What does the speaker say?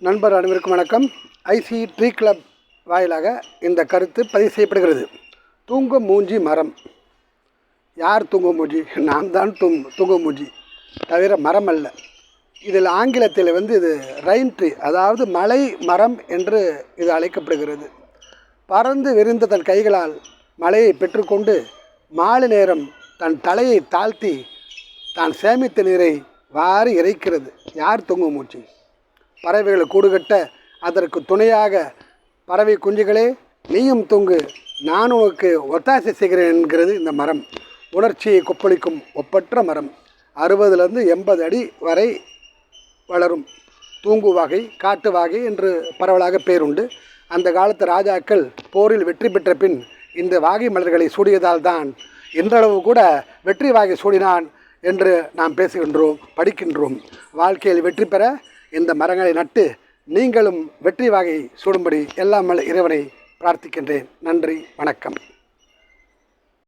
நண்பர் அனைவருக்கும் வணக்கம். ஐசி ட்ரீ கிளப் வாயிலாக இந்த கருத்து பதிவு செய்யப்படுகிறது. தூங்கும் மூஞ்சி மரம். யார் தூங்கும் மூஞ்சி? நான் தான் தூங்கும் மூஞ்சி, தவிர மரம் அல்ல. இதில் ஆங்கிலத்தில் இது ரெயின் ட்ரீ, அதாவது மலை மரம் என்று இது அழைக்கப்படுகிறது. பறந்து விரிந்த தன் கைகளால் மலையை பெற்றுக்கொண்டு மாலை நேரம் தன் தலையை தாழ்த்தி தான் சேமித்த நீரை வாரி இறைக்கிறது. யார் தூங்கும் மூஞ்சி? பறவைகள் கூடுகட்ட அதற்கு துணையாக பறவை குஞ்சுகளே நீயும் தூங்கு, நான் உனக்கு ஒத்தாசை செய்கிறேன் என்கிறது இந்த மரம். உணர்ச்சியை கொப்பளிக்கும் ஒப்பற்ற மரம். 60லேருந்து 80 அடி வரை வளரும். தூங்கு வகை, காட்டு வகை என்று பரவலாக பேருண்டு. அந்த காலத்து ராஜாக்கள் போரில் வெற்றி பெற்ற பின் இந்த வாகை மலர்களை சூடியதால் தான் இன்றளவு கூட வெற்றி வாகை சூடினான் என்று நாம் பேசுகின்றோம், படிக்கின்றோம். வாழ்க்கையில் வெற்றி பெற இந்த மரங்களை நட்டு நீங்களும் வெற்றி வாகை சூடும்படி எல்லாம் இறைவனை பிரார்த்திக்கின்றேன். நன்றி, வணக்கம்.